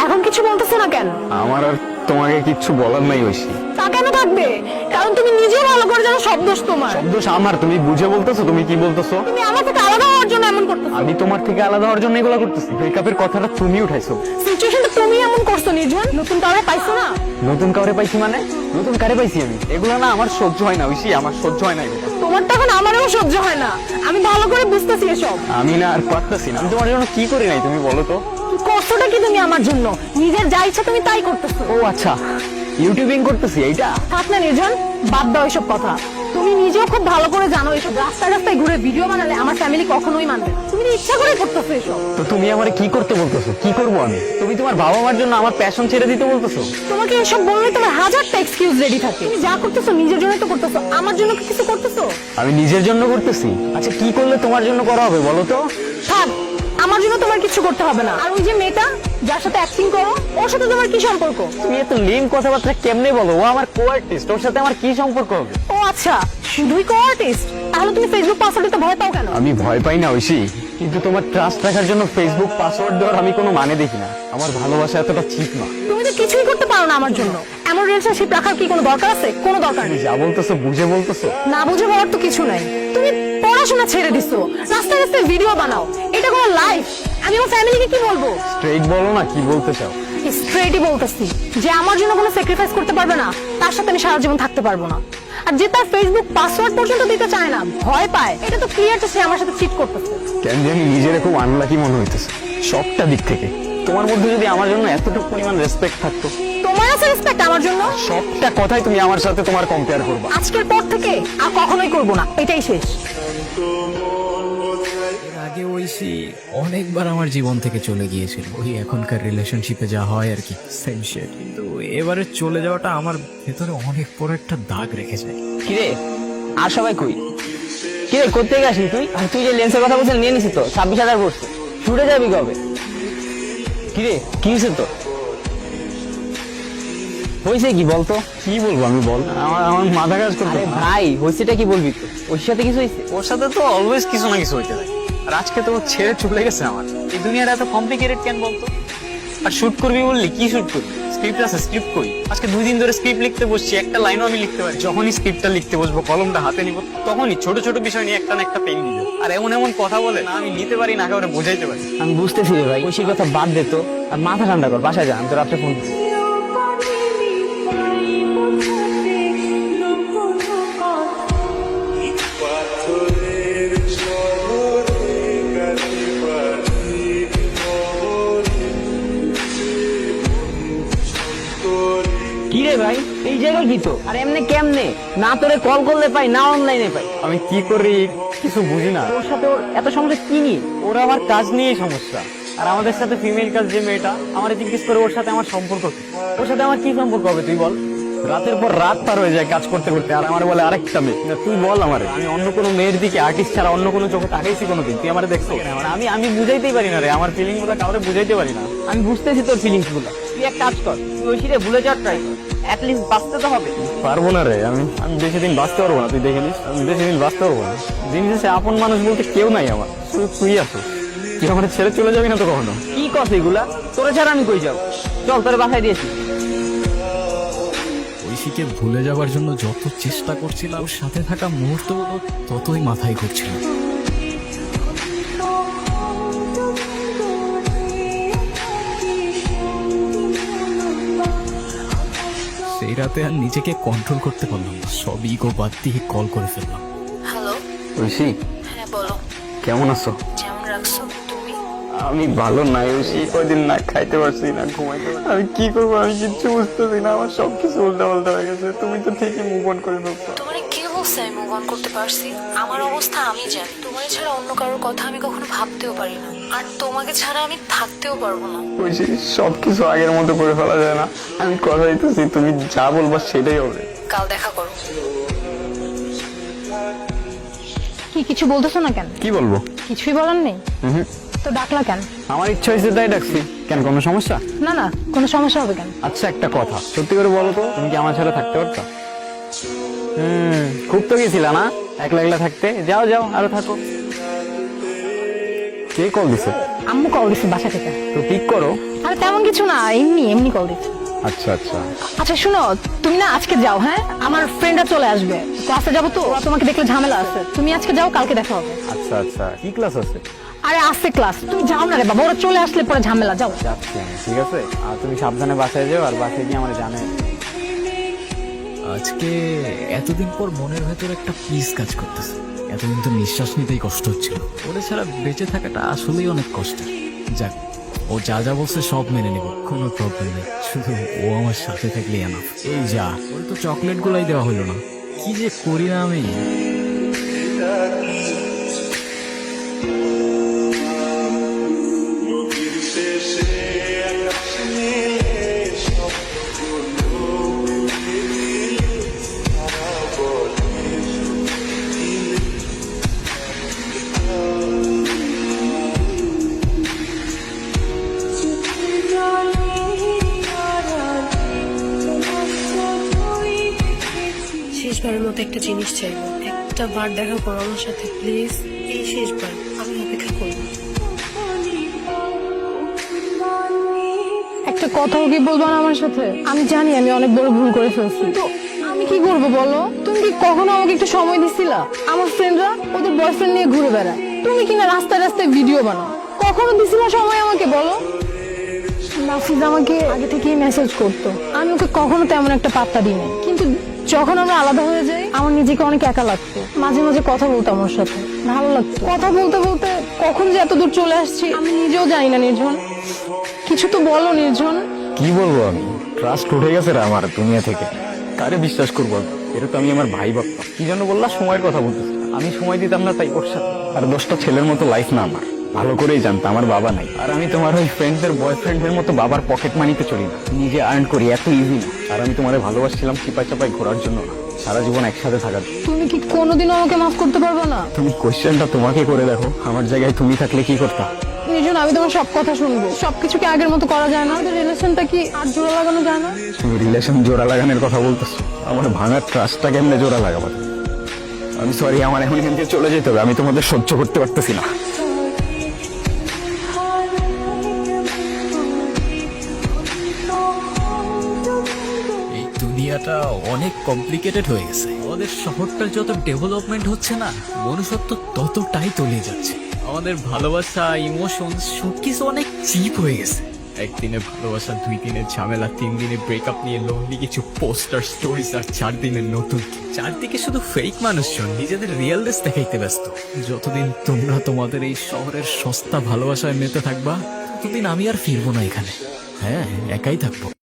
এখন কিছু বলতেছো না কেন? আমার আর তোমাকে কিচ্ছু বলার নাই ঐশী। তা কেন থাকবে? কারণ তুমি নিজেও ভালো করে জানো সব দোষ তোমার। সব দোষ আমার। তুমি বুঝে বলতেছো? তুমি কি বলতেছো? তুমি আমার থেকে আলাদা হওয়ার জন্য এমন করতেছো। আমি তোমার থেকে আলাদা হওয়ার জন্য এগুলো করতেছি? ব্রেকআপের কথাটা তুমি উঠাইছো। সিচুয়েশনটা তুমি এমন করছো নির্জন। নতুন কাউরে পাইছো না? নতুন কাউরে পাইছি মানে? নতুন কারে পাইছি আমি? এগুলো না আমার সহ্য হয় না ঐশী, আমার সহ্য হয় না এগুলো। তোমার তো এখন আমারও সহ্য হয় না। আমি ভালো করে বুঝতেছি এসব। আমি না আর পারতেছি না। আমি তোমার জন্য কি করি নাই তুমি বলো তো? কষ্টটা কি তুমি আমার জন্য? নিজের যা ইচ্ছা তুমি তাই করতেছো। ও আচ্ছা, ইউটিউবিং করতেছি এইটা? থাক না নির্জন, বাদ দাও এসব কথা। তুমি নিজেও খুব ভালো করে জানো এসব রাস্তায় রাস্তায় ঘুরে ভিডিও বানালে আমার ফ্যামিলি কখনোই মানবে না। তুমি তো ইচ্ছা করে করতেছো এসব। তো তুমি আমারে কি করতে বলতেছো? কি করবো আমি? তুমি তোমার বাবা মার জন্য আমার প্যাশন ছেড়ে দিতে বলতেছো? তোমাকে এসব বললে তোমার হাজারটা এক্সকিউজ রেডি থাকে। তুমি যা করতেছো নিজের জন্য তো করতেছো, আমার জন্য কি কিছু করতেছো? আমি নিজের জন্য করতেছি। আচ্ছা কি করলে তোমার জন্য করা হবে বলো তো? থাক, আমার জন্য তোমার কিছু করতে হবে না। আর ওই যে মেয়েটা যার সাথে অ্যাক্টিং করো, ওর সাথে তোমার কি সম্পর্ক? তুমি এত লিম কথাবার্তা কেমনে বলো? ও আমার কো-আর্টিস্ট, ওর সাথে আমার কি সম্পর্ক হবে? ও আচ্ছা, শুধুই কো আর্টিস্ট? তাহলে তুমি ফেসবুক পাসওয়ার্ড দিতে ভয় পাও কেন? আমি ভয় পাই না ঐশী, কিন্তু তোমার ট্রাস্ট রাখার জন্য ফেসবুক পাসওয়ার্ড দেওয়ার আমি কোনো মানে দেখি না। আমার ভালোবাসা এতটা চিপ না। তুমি তো কিছুই করতে পারো না আমার জন্য। এমন রিলেশনশিপ রাখার কি কোনো দরকার আছে? কোনো দরকার তুমি নেই। যা বলতেছো বুঝে বলতেছো? না বুঝে বলার তো কিছু নাই। তুমি পড়াশোনা ছেড়ে দিছো, রাস্তায় রাস্তায় ভিডিও বানাও। এটা কোনো লাইফ? আমি আমার ফ্যামিলিকে কি বলবো? স্ট্রেইট বলো না কি বলতে চাও। স্ট্রেটই বলতেছি যে আমার জন্য কোনো স্যাক্রিফাইস করতে পারবে না, তার সাথে আমি সারা জীবন থাকতে পারবো না। আর যে তার ফেসবুক পাসওয়ার্ড পর্যন্ত দিতে চায় না, ভয় পায়, এটা তো ক্লিয়ার যে সে আমার সাথে চিট করতেছে। কেন জানি নিজের খুব আনলাকি মনে হইতেছে সবটা দিক থেকে। তোমার মধ্যে যদি আমার জন্য এতটুকু পরিমাণ রেসপেক্ট থাকতো। তোমার আছে রেসপেক্ট আমার জন্য? সবটা কথাই তুমি আমার সাথে তোমার কম্পেয়ার করবা। আজকের পর থেকে আর কখনোই করবো না, এটাই শেষ। এর আগে ঐশী অনেকবার আমার জীবন থেকে চলে গিয়েছিল, ওই এখনকার রিলেশনশিপে যা হয় আর কি, সেম শেড। কিন্তু এবারে চলে যাওয়াটা আমার ভেতরে অনেক বড় একটা দাগ রেখে যায়। কিরে আর সবাই কই? কিরে করতে গেছিস তুই? আর তুই যে লেন্সের কথা বলছিস নিয়ে নিছিস তো 26,000 পড়ছে। ছুটে যাবি কবে? কিরে কি হয়েছে তো? হয়েছে কি বলতো? কি বলবো আমি বল? আমার আমার মাথা কাজ করতে। আরে ভাই হয়েছেটা কি বলবি তো? ওর সাথে কিছু হয়েছে? ওর সাথে তো অলওয়েজ কিছু না কিছু হইতে থাকে। আর আজকে তো ও ছেড়ে চলে গেছে আমার। এই দুনিয়াটা এত কমপ্লিকেটেড কেন বলতো? আর শুট করবি বললি, কি শুট করবি? স্ক্রিপ্ট আছে, স্ক্রিপ্ট কই? আজকে 2 দিন ধরে স্ক্রিপ্ট লিখতে বসছি, একটা লাইনও আমি লিখতে পারি। যখনই স্ক্রিপ্টটা লিখতে বসবো, কলমটা হাতে নিব, তখনই ছোট ছোট বিষয় নিয়ে একটা না একটা পেন দিল। আর এমন এমন কথা বলে না, আমি নিতে পারি না, একেবারে বোঝাইতে পারি। আমি বুঝতেছি রে ভাই, ঐশীর কথা বাদ দে তো, আর মাথা ঠান্ডা কর, বাসায় যা, আমি তো রাত্রে ফোন দিচ্ছি। কি রে ভাই এই জায়গায় কি তো? আর এমনি কেমনে? না তোরে কল করলে পাই, না অনলাইনে পাই। আমি কি করি কিছু বুঝি না। তোর সাথে ওর এত সমস্যা কি নিয়ে? ওরা আমার কাজ নিয়েই সমস্যা। আর আমাদের সাথে ফিমেল কাজ যে মেয়েটা, আমার জিজ্ঞেস করে ওর সাথে আমার সম্পর্ক কি? ওর সাথে আমার কি সম্পর্ক হবে তুই বল? রাতের পর রাত পার হয়ে যায় কাজ করতে করতে, আর আমার বলে আরেকটা মেয়ে। না, তুই বল আমারে, আমি অন্য কোনো মেয়ের দিকে আর্টিস্ট ছাড়া অন্য কোনো চোখে তাকাইছি কোনোদিন? তুই আমারে দেখছো? আমি আমি বুঝাইতেই পারি না রে, আমার ফিলিং গুলো কাউরে বুঝাইতে পারি না। আমি বুঝতেছি তোর ফিলিংস গুলো। তুই এক কাজ কর, তুই ঐশীরে ভুলে যাওয়ার ট্রাই কর, অ্যাটলিস্ট বাঁচতে তো হবে। পারবো না রে, আমি আমি বেশি দিন বাঁচতে পারবো না। তুই দেখে নিস, আমি বেশি দিন বাঁচতে পারবো না। দিন শেষে আপন মানুষ বলতে কেউ নাই আমার, শুধু তুই আছিস। তুই আমার ছেড়ে চলে যাবি না তো কখনো? কি কথা এগুলা? তোরে ছাড়া আমি কই যাব? চল তোরে বাসায় দিয়েছি। ঐশীকে ভুলে যাওয়ার জন্য যত চেষ্টা করছিলাম, ওর সাথে থাকা মুহূর্তগুলো ততই মাথায় ঘুরছিল। সেই রাতে আর নিজেকে কন্ট্রোল করতে পারলাম না, সব ইগো বাদ দিয়ে কল করে ফেললাম। হ্যালো। ঐশী, হ্যাঁ বলো। কেমন আছো? যেমন রাখছো তুমি? আমি ভালো নাই ঐশী, কয়দিন না খাইতে পারছি না, ঘুমাইতে পারছি না। আমি কি করবো আমি কিচ্ছু বুঝতেছি না। আমার সবকিছু উল্টা পাল্টা হয়ে গেছে। তুমি তো ঠিকই মুভ অন করে ফেলছো। তোমার কে বলছে আমি মুভ অন করতে পারছি? আমার অবস্থা আমি জানি। তোমার ছাড়া অন্য কারোর কথা আমি কখনো ভাবতেও পারি না, আর তোমাকে ছাড়া আমি থাকতেও পারবো না। ঐশী, সবকিছু আগের মতো করে ফেলা যায় না। আমি কথা দিতেছি, তুমি যা বলবা সেটাই হবে। কাল দেখা করো। কি কিছু বলতেছো না কেন? কি বলবো? কিছুই বলার নেই হুম, তো ডাকলা কেন? আমার ইচ্ছা হয়েছে তাই ডাকছি। কেন, কোনো সমস্যা? না না, কোনো সমস্যা হবে কেন? আচ্ছা একটা কথা, সত্যি করে বলো তো, তুমি কি আমার ছাড়া থাকতে পারতা? খুব তো গেছিলা না একলা একলা থাকতে? যাও যাও, আরো থাকো। কে কল দিছে? আম্মু কল দিচ্ছে বাসা থেকে। তো পিক করো। আরে তেমন কিছু না, এমনি এমনি কল দিচ্ছে। আচ্ছা আচ্ছা। আচ্ছা শুনো, তুমি না আজকে যাও, হ্যাঁ আমার ফ্রেন্ডরা চলে আসবে, ক্লাসে যাবো তো, ওরা তোমাকে দেখলে ঝামেলা আছে। তুমি আজকে যাও, কালকে দেখা হবে। আচ্ছা আচ্ছা, কি ক্লাস আছে? আরে আছে ক্লাস, তুমি যাও না রে বাবা, ওরা চলে আসলে পরে ঝামেলা। যাও। যাচ্ছি আমি, ঠিক আছে। আর তুমি সাবধানে বাসায় যাও, আর বাসায় গিয়ে আমার জানে। আজকে এতদিন পর মনের ভেতর একটা পিস কাজ করতেছে। এতদিন তো নিঃশ্বাস নিতেই কষ্ট হচ্ছিল। ওরা ছাড়া বেঁচে থাকাটা আসলেই অনেক কষ্টের। যাক, ও যা যা বলছে সব মেনে নেব, কোনো প্রবলেম নেই। শুধু ও আমার সাথে থাকলে এনাফ। এই যা, ওর তো চকলেট গুলাই দেওয়া হলো না, কি যে করি না আমি। শেষবারের মতো একটা জিনিস চাইবো, একটা বার দেখা করো আমার সাথে প্লিজ। এই শেষবার, আমি অপেক্ষা করবো। একটা কথাও কি বলবো না আমার সাথে? আমি জানি আমি অনেক বড় ভুল করে ফেলছি, তো আমি কি করবো বলো? তুমি কি কখনো আমাকে একটু সময় দিছিলা? আমার ফ্রেন্ডরা ওদের বয়ফ্রেন্ড নিয়ে ঘুরে বেড়ায়, তুমি কিনা রাস্তায় রাস্তায় ভিডিও বানাও, কখনো দিছিলা সময় আমাকে বলো? নাফিজ আমাকে আগে থেকেই মেসেজ করতো, আমি ওকে কখনো তেমন একটা পাত্তা দিইনি, কিন্তু যখন আমরা আলাদা হয়ে যাই আমার নিজেকে অনেক একা লাগতো। মাঝে মাঝে কথা বলতাম ওর সাথে, ভালো লাগতো। কথা বলতে বলতে কখন যে এত দূর চলে আসছি আমি নিজেও জানি না। নির্জন, কিছু তো বলো নির্জন। কি বলবো আমি? ট্রাস্ট উঠে গেছে রে আমার দুনিয়া থেকে। কারে বিশ্বাস করবো আমি? এটা তো আমি আমার ভাই ভাবতাম। কি যেন বললা, সময়ের কথা বলতেছি। আমি সময় দিতাম না তাই ওর সাথে। আর 10টা ছেলের মতো লাইফ না আমার, ভালো করেই জানতাম আমার বাবা নাই। আর আমি তোমার ওই ফ্রেন্ডদের বয়ফ্রেন্ডের মতো বাবার পকেট মানিতে চলি না, নিজে আর্ন করি, এত ইজি না। আর আমি তোমারে ভালোবাসছিলাম চিপাই চাপাই ঘোরার জন্য না, সারা জীবন একসাথে থাকার জন্য। তুমি কি কোনোদিনও আমাকে মাফ করতে পারবে না? তুমি কোশ্চেনটা তোমাকে করে দেখো, আমার জায়গায় তুমি থাকলে কি করতা? নির্জন, আমি তোমার সব কথা শুনবো। সবকিছু কি আগের মতো করা যায় না? রিলেশনটা কি আর জোড়া লাগানো যায় না? তুমি রিলেশন জোড়া লাগানোর কথা বলতেছো, আমার ভাঙার ট্রাস্টটা কেমনে জোড়া লাগাবো? আমি সরি, আমার এখন এখান থেকে চলে যেতে হবে। আমি তোমাদের সহ্য করতে পারতেছি না। এই দুনিয়াটা অনেক কমপ্লিকেটেড হয়ে গেছে। আমাদের শহরটার যত ডেভেলপমেন্ট হচ্ছে না, মনুষ্যত্ব ততটাই তলিয়ে যাচ্ছে। আমাদের ভালোবাসা, ইমোশন সবকিছু অনেক চিপ হয়ে গেছে। একদিনের ভালোবাসা, 2 দিনের ঝামেলা, 3 দিনে ব্রেকআপ নিয়ে লোনলি কিছু পোস্টার স্টোরিজ, আর 4 দিনের নতুন। চারদিকে শুধু ফেক মানুষজন নিজেদের রিয়েল দেশ দেখাইতে ব্যস্ত। যতদিন তোমরা তোমাদের এই শহরের সস্তা ভালোবাসায় মেতে থাকবা, ততদিন আমি আর ফিরবো না এখানে। হ্যাঁ, একাই থাকবো।